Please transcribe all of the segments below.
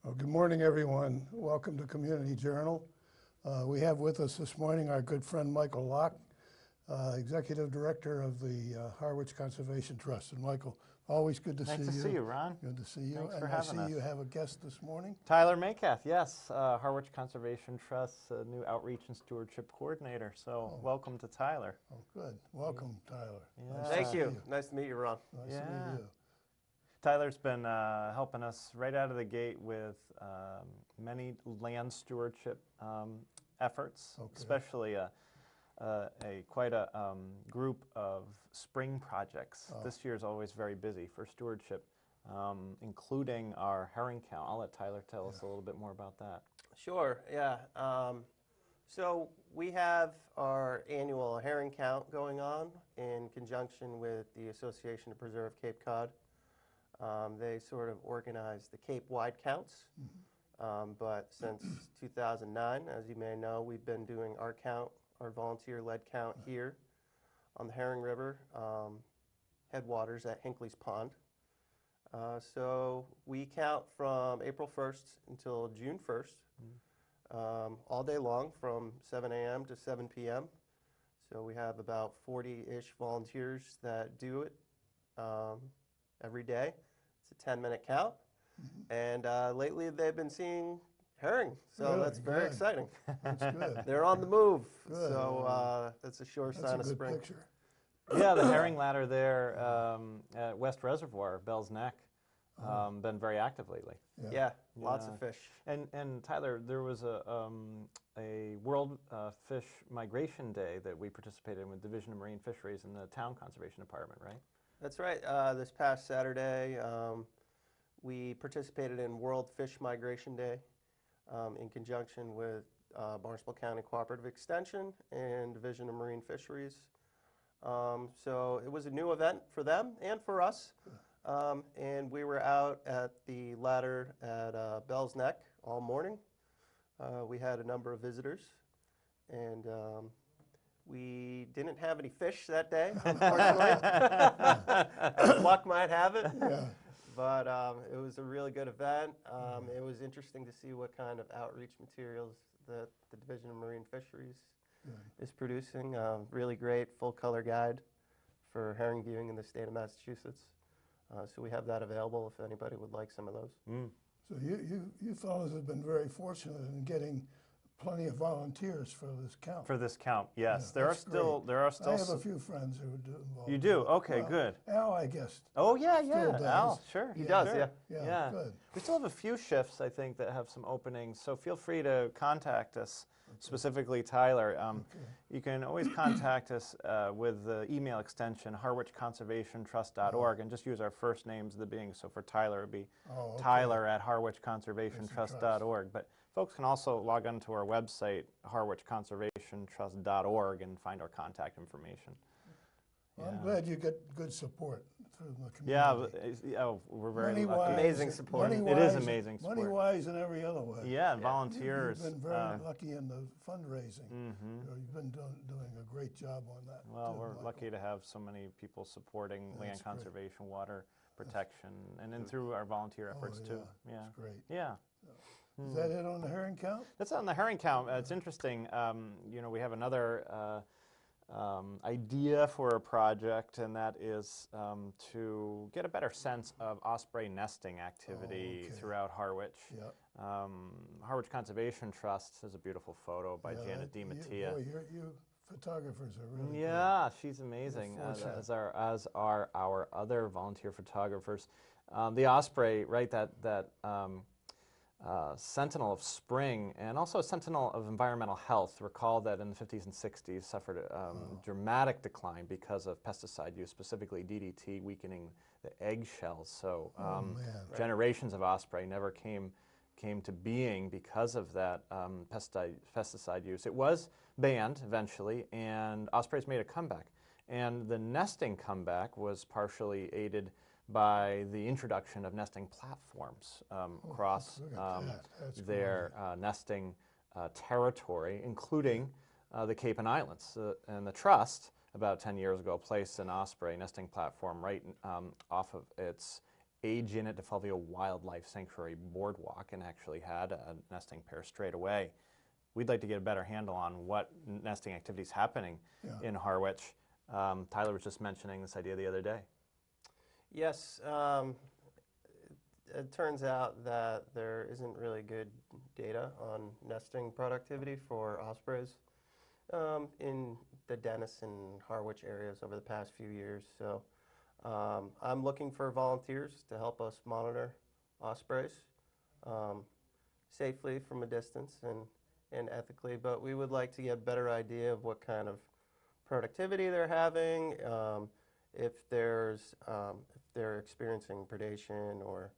Well, good morning, everyone. Welcome to Community Journal. We have with us this morning our good friend Michael Locke, Executive Director of the Harwich Conservation Trust. And Michael, always good to see you. Nice to see you, Ron. Good to see you. Thanks and for having I us. see you have a guest this morning. Tyler Maycath, yes, Harwich Conservation Trust's new Outreach and Stewardship Coordinator. So welcome to Tyler. Oh, good. Welcome, Tyler. Yeah. Nice Thank to you. see you. Nice to meet you, Ron. Nice to meet you. Tyler's been helping us right out of the gate with many land stewardship efforts, especially quite a group of spring projects. This year is always very busy for stewardship, including our herring count. I'll let Tyler tell us a little bit more about that. Sure, yeah. So we have our annual herring count going on in conjunction with the Association to Preserve Cape Cod. They sort of organize the Cape-wide counts, but since 2009, as you may know, we've been doing our count, our volunteer-led count here on the Herring River, headwaters at Hinckley's Pond. So we count from April 1st until June 1st, all day long from 7 a.m. to 7 p.m. So we have about 40-ish volunteers that do it every day. It's a 10-minute count, and lately they've been seeing herring, so Really? that's very exciting. That's good. They're on the move, Good. so that's a sure That's sign a of good spring. picture. Yeah, the herring ladder there at West Reservoir, Bell's Neck, been very active lately. Yeah, lots of fish. And Tyler, there was a World Fish Migration Day that we participated in with Division of Marine Fisheries and the Town Conservation Department, right? That's right. This past Saturday, we participated in World Fish Migration Day in conjunction with Barnstable County Cooperative Extension and Division of Marine Fisheries. So it was a new event for them and for us. And we were out at the ladder at Bell's Neck all morning. We had a number of visitors, and we didn't have any fish that day, unfortunately. As luck might have it. Yeah. But it was a really good event. It was interesting to see what kind of outreach materials that the Division of Marine Fisheries is producing. Really great full-color guide for herring viewing in the state of Massachusetts. So we have that available if anybody would like some of those. So you fellows have been very fortunate in getting plenty of volunteers for this count. For this count, yes. Yeah, there are that's still great. there are still I have a few friends who do involved. You in do? it. Okay, Well, good. Al, I guess. Oh yeah, Still does. Al, sure. He does, sure. Yeah, good. We still have a few shifts, I think, that have some openings, so feel free to contact us, specifically Tyler. You can always contact us with the email extension harwichconservationtrust.org, and just use our first names, the being. So for Tyler, it would be Tyler at harwichconservationtrust.org. But folks can also log on to our website, harwichconservationtrust.org, and find our contact information. Well, I'm glad you get good support through the community. Yeah, we're very lucky. Money-wise, Amazing support. It is money-wise- amazing support. Money-wise and every other way. Yeah, and volunteers. You've been very lucky in the fundraising. You've been doing a great job on that. Well, too, we're Michael. lucky to have so many people supporting land That's great. conservation, water protection, and then through our volunteer efforts too. Yeah. That's great. Yeah. Is that it on the herring count? That's on the herring count. It's interesting. You know, we have another idea for a project, and that is to get a better sense of osprey nesting activity throughout Harwich. Yeah. Harwich Conservation Trust has a beautiful photo by Janet DiMattia. You photographers are really good. Yeah, she's amazing, fortunate. as are our other volunteer photographers. The osprey, right, that sentinel of spring, and also a sentinel of environmental health. Recall that in the 50s and 60s suffered a dramatic decline because of pesticide use, specifically DDT, weakening the eggshells. So generations of osprey never came to being because of that pesticide use. It was banned eventually, and ospreys made a comeback. And the nesting comeback was partially aided by the introduction of nesting platforms across their nesting territory, including the Cape and Islands. And the Trust, about 10 years ago, placed an osprey nesting platform right off of its Age Inn at DeFalvio Wildlife Sanctuary Boardwalk and actually had a nesting pair straight away. We'd like to get a better handle on what nesting activity is happening in Harwich. Tyler was just mentioning this idea the other day. Yes, it turns out that there isn't really good data on nesting productivity for ospreys in the Dennis and Harwich areas over the past few years. So I'm looking for volunteers to help us monitor ospreys safely from a distance and ethically, but we would like to get a better idea of what kind of productivity they're having, if they're experiencing predation or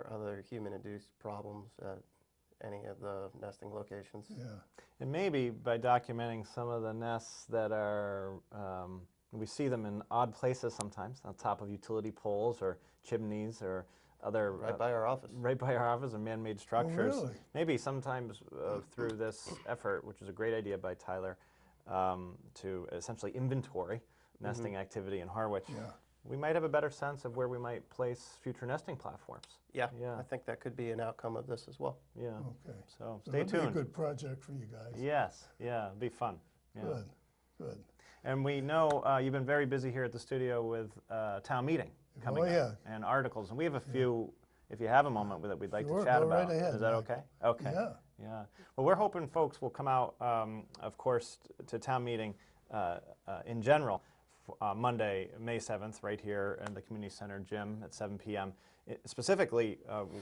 other human-induced problems at any of the nesting locations. Yeah. And maybe by documenting some of the nests that are, we see them in odd places sometimes, on top of utility poles or chimneys or other... Right by our office. Right by our office, or man-made structures. Oh, really? Maybe sometimes through this effort, which is a great idea by Tyler, to essentially inventory nesting activity in Harwich, we might have a better sense of where we might place future nesting platforms. Yeah, Yeah. I think that could be an outcome of this as well. Yeah. Okay. So stay That'd be tuned. a good project for you guys. Yes. Yeah. It'd be fun. Yeah. Good. Good. And we know you've been very busy here at the studio with town meeting coming up and articles, and we have a few. If you have a moment that we'd like to chat go right about, ahead, is that Mike. okay? Okay. Yeah. Yeah. Well, we're hoping folks will come out, of course, to town meeting in general. Monday, May 7th, right here in the Community Center gym at 7 p.m. Specifically,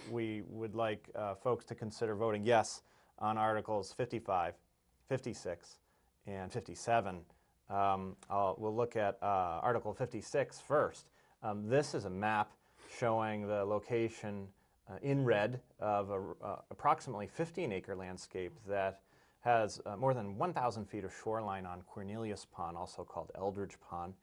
we would like folks to consider voting yes on Articles 55, 56, and 57. We'll look at Article 56 first. This is a map showing the location in red of approximately 15-acre landscape that has more than 1,000 feet of shoreline on Cornelius Pond, also called Eldridge Pond.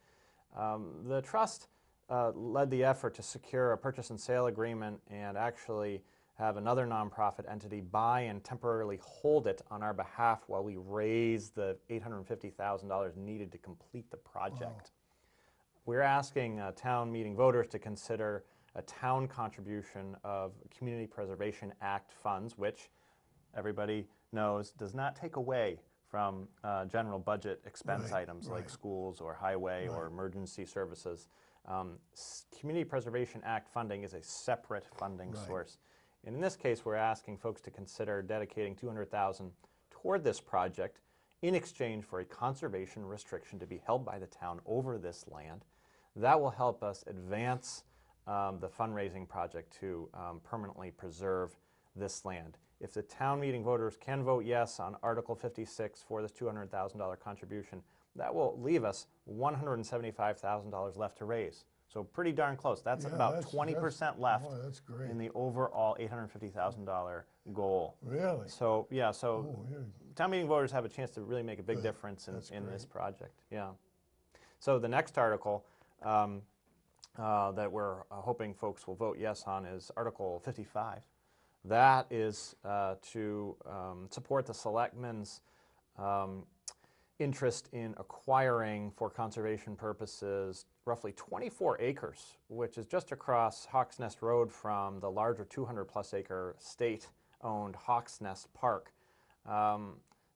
The trust led the effort to secure a purchase and sale agreement and actually have another nonprofit entity buy and temporarily hold it on our behalf while we raise the $850,000 needed to complete the project. Wow. We're asking town meeting voters to consider a town contribution of Community Preservation Act funds, which everybody knows does not take away from general budget expense items like schools or highway or emergency services. Community Preservation Act funding is a separate funding source. And in this case, we're asking folks to consider dedicating $200,000 toward this project in exchange for a conservation restriction to be held by the town over this land. That will help us advance the fundraising project to permanently preserve this land. If the town meeting voters can vote yes on Article 56 for this $200,000 contribution, that will leave us $175,000 left to raise. So pretty darn close. That's about 20% left in the overall $850,000 goal. Really? So yeah, town meeting voters have a chance to really make a big difference in this project. Yeah. So the next article that we're hoping folks will vote yes on is Article 55. That is to support the selectmen's interest in acquiring, for conservation purposes, roughly 24 acres, which is just across Hawks Nest Road from the larger 200-plus acre state-owned Hawks Nest Park.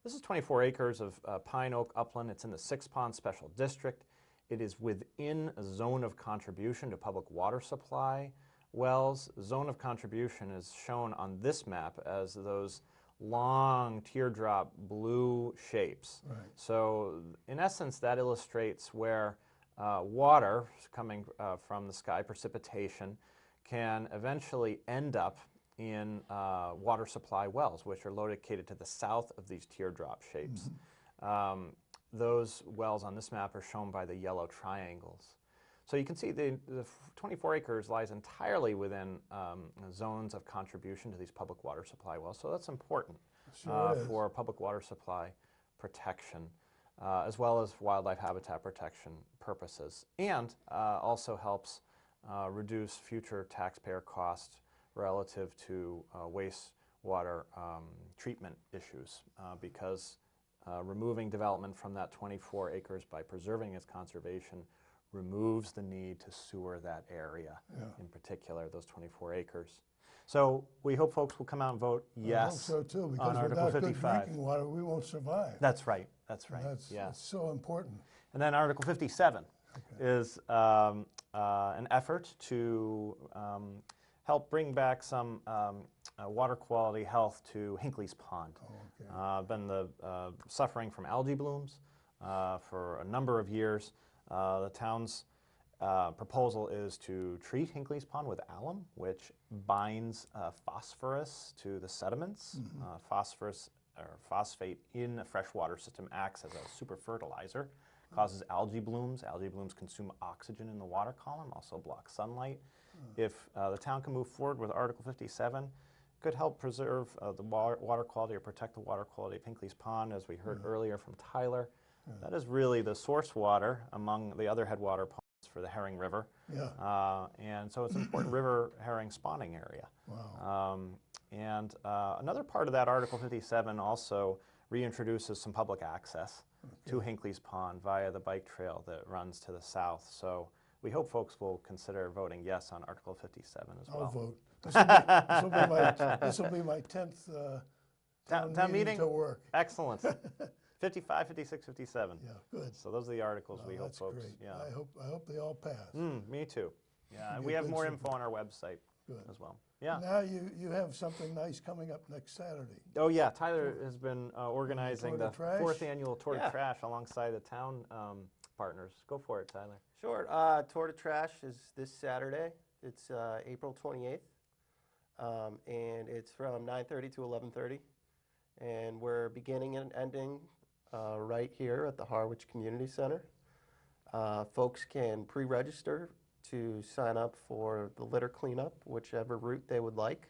This is 24 acres of pine oak upland. It's in the Six Pond Special District. It is within a zone of contribution to public water supply wells. Zone of contribution is shown on this map as those long teardrop blue shapes. Right. So in essence, that illustrates where water coming from the sky, precipitation, can eventually end up in water supply wells, which are located to the south of these teardrop shapes. Those wells on this map are shown by the yellow triangles. So you can see the 24 acres lies entirely within zones of contribution to these public water supply wells. So that's important for public water supply protection, as well as wildlife habitat protection purposes, and also helps reduce future taxpayer costs relative to wastewater treatment issues, because removing development from that 24 acres by preserving its conservation removes the need to sewer that area, Yeah. in particular, those 24 acres. So we hope folks will come out and vote yes I hope so too, on because Article without good 55. drinking water, we won't survive. That's right, that's right, That's yes. it's so important. And then Article 57 is an effort to help bring back some water quality health to Hinckley's Pond. Oh, okay. Been suffering from algae blooms for a number of years. The town's proposal is to treat Hinckley's Pond with alum, which binds phosphorus to the sediments. Phosphorus or phosphate in a freshwater system acts as a super fertilizer, causes algae blooms. Algae blooms consume oxygen in the water column, also block sunlight. If the town can move forward with Article 57, it could help preserve the water quality or protect the water quality of Hinckley's Pond, as we heard earlier from Tyler. That is really the source water among the other headwater ponds for the Herring River. Yeah. And so it's an important river herring spawning area. Wow. Another part of that Article 57 also reintroduces some public access to Hinckley's Pond via the bike trail that runs to the south. So we hope folks will consider voting yes on Article 57 as well. I'll vote. This will be my 10th town meeting to work. Excellent. 55, 56, 57. Yeah, good. So those are the articles we hope That's folks. great. Yeah. I hope they all pass. Me too. Yeah, and Be we have good more support. info on our website Good. as well. Yeah. Now you have something nice coming up next Saturday. Oh yeah, Tyler has been organizing Tour the de Trash? 4th annual Tour Yeah. de Trash alongside the town partners. Go for it, Tyler. Sure. Tour de Trash is this Saturday. It's April 28th, and it's from 9:30 to 11:30, and we're beginning and ending right here at the Harwich Community Center. Folks can pre-register to sign up for the litter cleanup, whichever route they would like,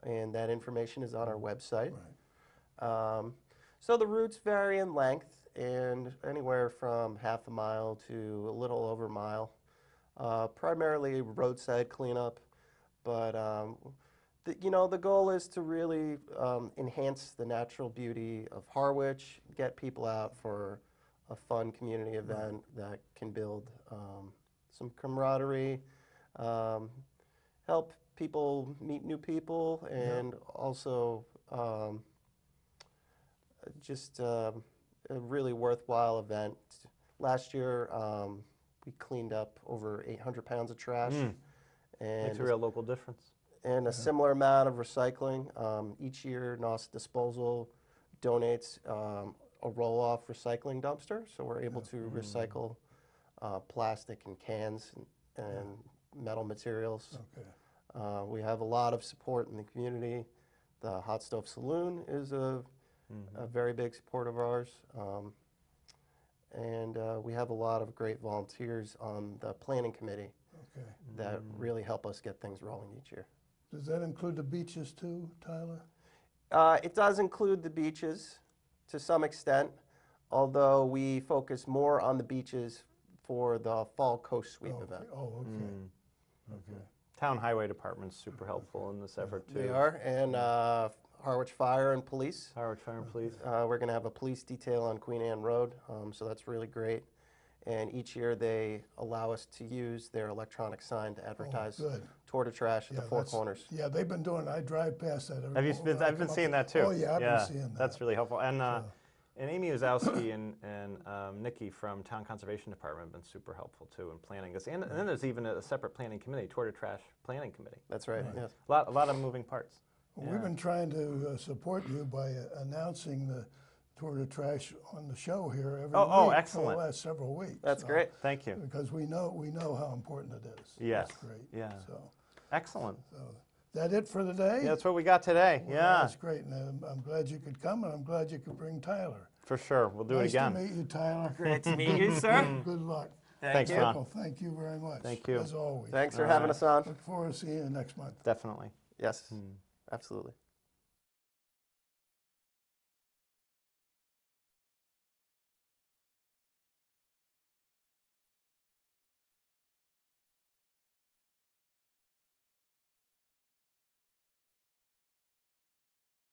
and that information is on our website. Right. So the routes vary in length, and anywhere from half a mile to a little over a mile. Primarily roadside cleanup, but the goal is to really enhance the natural beauty of Harwich, get people out for a fun community event that can build some camaraderie, help people meet new people, and also just a really worthwhile event. Last year, we cleaned up over 800 pounds of trash. Makes a real local difference. And a similar amount of recycling. Each year, NOS Disposal donates a roll-off recycling dumpster, so we're able to recycle plastic and cans and metal materials. Okay. We have a lot of support in the community. The Hot Stove Saloon is a very big support of ours. And we have a lot of great volunteers on the planning committee that really help us get things rolling each year. Does that include the beaches too, Tyler? It does include the beaches to some extent, although we focus more on the beaches for the Fall Coast Sweep event. Oh, okay. Okay. Town Highway Department's super helpful in this effort too. They are, and Harwich Fire and Police. Harwich Fire and Police. We're going to have a police detail on Queen Anne Road, so that's really great. And each year they allow us to use their electronic sign to advertise good. Tour de Trash at the Four that's- Corners. Yeah, they've been doing it. I drive past that every Have you morning been? when I I've been come seeing up. that too. Oh, yeah, I've been seeing that. That's really helpful. And Amy Uzowski and Nikki from Town Conservation Department have been super helpful too in planning this. And then there's even a separate planning committee, Tour de Trash Planning Committee. That's right, yes. A lot of moving parts. Well, we've been trying to support you by announcing the Tour de Trash on the show here every week excellent. for the last several weeks. That's great. Thank you. Because we know how important it is. Yes. That's great. Yeah. So, Excellent. that it for the day? Yeah, that's what we got today. Well, Yeah, That's great. And I'm glad you could come, and I'm glad you could bring Tyler. for sure. We'll do Nice it again. to meet you, Tyler. Great to meet you, sir. Good luck. Thanks, Ron. Michael, thank you very much. Thank you. As always. Thanks for having us on. Look forward to seeing you next month. Definitely. Yes, absolutely.